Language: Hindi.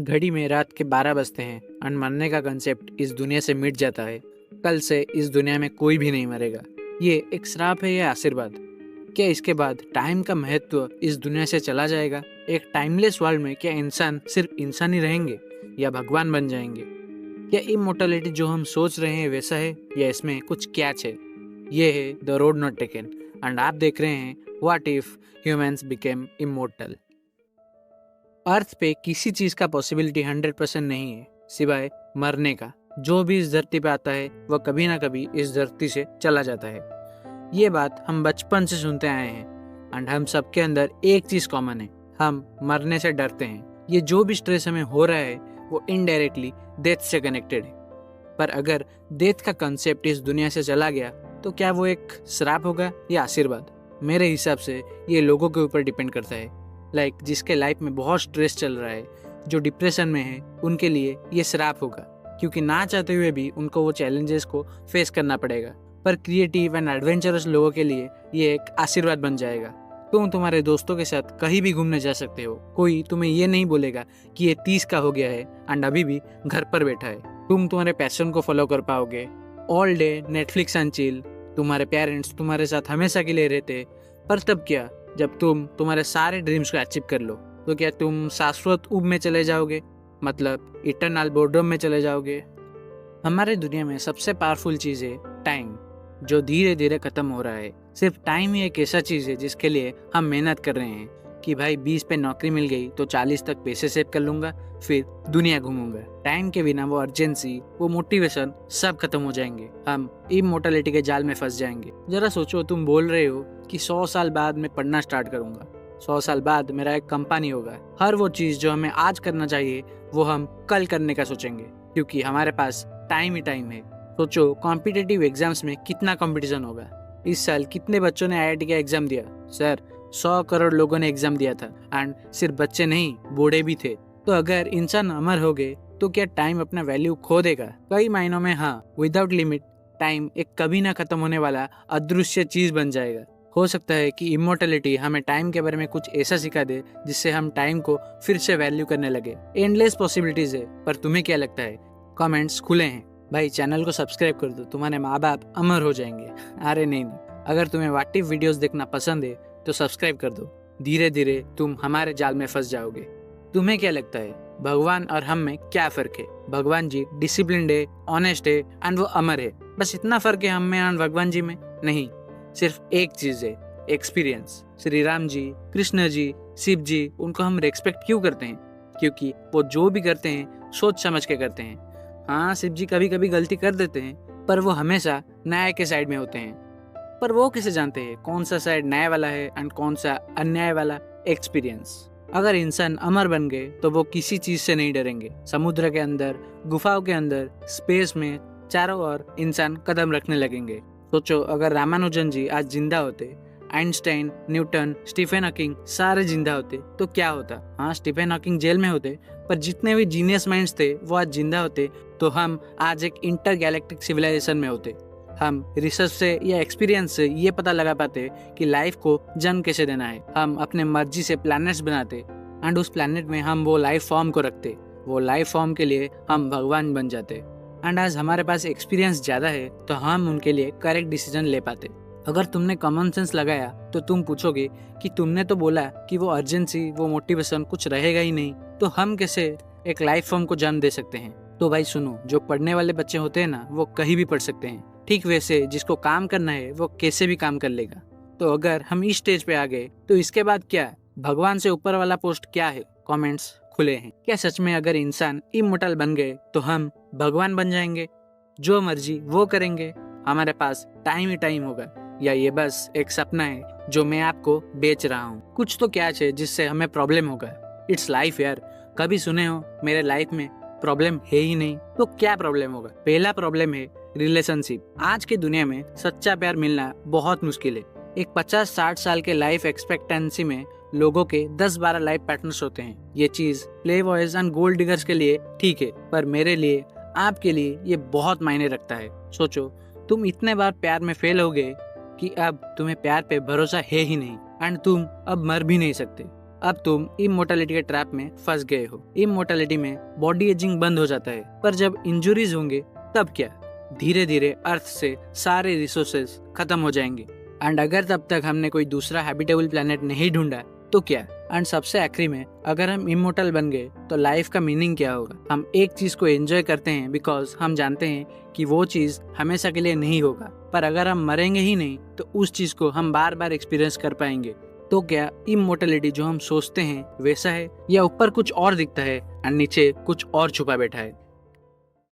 घड़ी में रात के 12 बजते हैं और मरने का कंसेप्ट इस दुनिया से मिट जाता है। कल से इस दुनिया में कोई भी नहीं मरेगा। ये एक श्राप है या आशीर्वाद? क्या इसके बाद टाइम का महत्व इस दुनिया से चला जाएगा? एक टाइमलेस वर्ल्ड में क्या इंसान सिर्फ इंसान ही रहेंगे या भगवान बन जाएंगे? क्या इमोर्टलिटी जो हम सोच रहे हैं वैसा है या इसमें कुछ कैच है? ये है the road not taken and आप देख रहे हैं what if humans became immortal. Earth पे किसी चीज का पॉसिबिलिटी 100% नहीं है सिवाय मरने का। जो भी इस धरती पे आता है वह कभी ना कभी इस धरती से चला जाता है। ये बात हम बचपन से सुनते आए हैं एंड हम सबके अंदर एक चीज कॉमन है, हम मरने से डरते हैं। ये जो भी स्ट्रेस हमें हो रहा है वो इनडायरेक्टली डेथ से कनेक्टेड है। पर अगर डेथ का कंसेप्ट इस दुनिया से चला गया तो क्या वो एक श्राप होगा या आशीर्वाद? मेरे हिसाब से ये लोगों के ऊपर डिपेंड करता है। जिसके लाइफ में बहुत स्ट्रेस चल रहा है, जो डिप्रेशन में है, उनके लिए ये श्राप होगा क्योंकि ना चाहते हुए भी उनको वो चैलेंजेस को फेस करना पड़ेगा। पर क्रिएटिव एंड एडवेंचरस लोगों के लिए ये एक आशीर्वाद बन जाएगा। तुम तुम्हारे दोस्तों के साथ कहीं भी घूमने जा सकते हो। कोई तुम्हें ये नहीं बोलेगा कि ये 30 का हो गया है एंड अभी भी घर पर बैठा है। तुम तुम्हारे पैशन को फॉलो कर पाओगे। All day Netflix and chill. तुम्हारे पेरेंट्स तुम्हारे साथ हमेशा के लिए रहते। पर तब क्या, जब तुम तुम्हारे सारे ड्रीम्स को अचीव कर लो तो क्या तुम शाश्वत ऊब में चले जाओगे? मतलब इटर्नल बोर्डम में चले जाओगे? हमारे दुनिया में सबसे पावरफुल चीज है टाइम, जो धीरे धीरे खत्म हो रहा है। सिर्फ टाइम ही एक ऐसा चीज है जिसके लिए हम मेहनत कर रहे हैं कि भाई 20 पे नौकरी मिल गई तो 40 तक पैसे सेव कर लूंगा, फिर दुनिया घूमूंगा। टाइम के बिना वो अर्जेंसी, वो मोटिवेशन सब खत्म हो जाएंगे। हम इमोर्टलिटी के जाल में फंस जाएंगे। जरा सोचो, तुम बोल रहे हो कि 100 साल बाद मैं पढ़ना स्टार्ट करूंगा, 100 साल बाद मेरा एक कंपनी होगा। हर वो चीज जो हमें आज करना चाहिए वो हम कल करने का सोचेंगे क्योंकि हमारे पास टाइम ही टाइम है। सोचो, कॉम्पिटिटिव एग्जाम्स में कितना कंपटीशन होगा। इस साल कितने बच्चों ने आईआईटी का एग्जाम दिया? सर, 100 करोड़ लोगों ने एग्जाम दिया था एंड सिर्फ बच्चे नहीं, बूढ़े भी थे। तो अगर इंसान अमर हो गए तो क्या टाइम अपना वैल्यू खो देगा? कई मायनों में हाँ। विदाउट लिमिट टाइम एक कभी ना खत्म होने वाला अदृश्य चीज बन जाएगा। हो सकता है कि इमोर्टलिटी हमें टाइम के बारे में कुछ ऐसा सिखा दे जिससे हम टाइम को फिर से वैल्यू करने लगे। एंडलेस पॉसिबिलिटीज है। पर तुम्हें क्या लगता है? कमेंट्स खुले हैं। भाई चैनल को सब्सक्राइब कर दो, तुम्हारे माँ बाप अमर हो जाएंगे। अरे नहीं, अगर तुम्हें व्हाट इफ वीडियोस देखना पसंद है तो सब्सक्राइब कर दो। धीरे धीरे तुम हमारे जाल में फंस जाओगे। तुम्हें क्या लगता है भगवान और हम में क्या फर्क है? भगवान जी डिसिप्लिन्ड है, ऑनेस्ट है एंड वो अमर है। बस इतना फर्क है हम में और भगवान जी में? नहीं, सिर्फ एक चीज है, एक्सपीरियंस। श्री राम जी, कृष्ण जी, शिव जी, उनको हम रेस्पेक्ट क्यों करते हैं? क्योंकि वो जो भी करते हैं सोच समझ के करते हैं। हाँ, शिव जी कभी कभी गलती कर देते हैं पर वो हमेशा न्याय के साइड में होते हैं। पर वो कैसे जानते हैं कौन सा साइड न्याय वाला है एंड कौन सा अन्याय वाला? एक्सपीरियंस। अगर इंसान अमर बन गए तो वो किसी चीज से नहीं डरेंगे। समुद्र के अंदर, गुफाओं के अंदर, स्पेस में चारों ओर इंसान कदम रखने लगेंगे। सोचो, अगर रामानुजन जी आज जिंदा होते, आइंस्टाइन, न्यूटन, स्टीफन हॉकिंग सारे जिंदा होते तो क्या होता? हाँ, स्टीफन हॉकिंग जेल में होते पर जितने भी जीनियस माइंड्स थे वो आज जिंदा होते तो हम आज एक इंटर गैलेक्टिक सिविलाइजेशन में होते। हम रिसर्च से या एक्सपीरियंस से ये पता लगा पाते कि लाइफ को जन्म कैसे देना है। हम अपने मर्जी से प्लैनेट्स बनाते एंड उस प्लैनेट में हम वो लाइफ फॉर्म को रखते। वो लाइफ फॉर्म के लिए हम भगवान बन जाते एंड आज हमारे पास एक्सपीरियंस ज्यादा है तो हम उनके लिए करेक्ट डिसीजन ले पाते। अगर तुमने कॉमन सेंस लगाया तो तुम पूछोगे कि तुमने तो बोला कि वो अर्जेंसी, वो मोटिवेशन कुछ रहेगा ही नहीं, तो हम कैसे एक लाइफ फॉर्म को जन्म दे सकते हैं? तो भाई सुनो, जो पढ़ने वाले बच्चे होते हैं ना वो कहीं भी पढ़ सकते हैं। ठीक वैसे जिसको काम करना है वो कैसे भी काम कर लेगा। तो अगर हम इस स्टेज पे आ गए तो इसके बाद क्या? भगवान से ऊपर वाला पोस्ट क्या है? कमेंट्स खुले हैं। क्या सच में अगर इंसान इमोर्टल बन गए तो हम भगवान बन जाएंगे? जो मर्जी वो करेंगे, हमारे पास टाइम ही टाइम होगा? या ये बस एक सपना है जो मैं आपको बेच रहा हूँ? कुछ तो कैच है जिससे हमें प्रॉब्लम होगा। इट्स लाइफ यार। कभी सुने हो मेरे लाइफ में प्रॉब्लम है ही नहीं? तो क्या प्रॉब्लम होगा? पहला प्रॉब्लम है रिलेशनशिप। आज की दुनिया में सच्चा प्यार मिलना बहुत मुश्किल है। एक 50-60 साल के लाइफ एक्सपेक्टेंसी में लोगों के 10-12 लाइफ पार्टनर्स होते हैं। ये चीज play boys and gold diggers के लिए ठीक है, पर मेरे लिए, आपके लिए ये बहुत मायने रखता है। सोचो, तुम इतने बार प्यार में फेल हो गए कि अब तुम्हें प्यार पे भरोसा है ही नहीं एंड तुम अब मर भी नहीं सकते। अब तुम इमोर्टैलिटी के ट्रैप में फंस गए हो। इमोर्टैलिटी में बॉडी एजिंग बंद हो जाता है, पर जब इंजुरीज होंगे तब क्या? धीरे धीरे अर्थ से सारे रिसोर्सेज खत्म हो जाएंगे। एंड अगर तब तक हमने कोई दूसरा हैबिटेबल प्लेनेट नहीं ढूंढा तो क्या? एंड सबसे आखिरी में, अगर हम इमोर्टल बन गए तो लाइफ का मीनिंग क्या होगा? हम एक चीज को एंजॉय करते हैं बिकॉज हम जानते हैं कि वो चीज हमेशा के लिए नहीं होगा, पर अगर हम मरेंगे ही नहीं तो उस चीज को हम बार बार एक्सपीरियंस कर पाएंगे। तो क्या इमोर्टलिटी जो हम सोचते हैं वैसा है, या ऊपर कुछ और दिखता है एंड नीचे कुछ और छुपा बैठा है?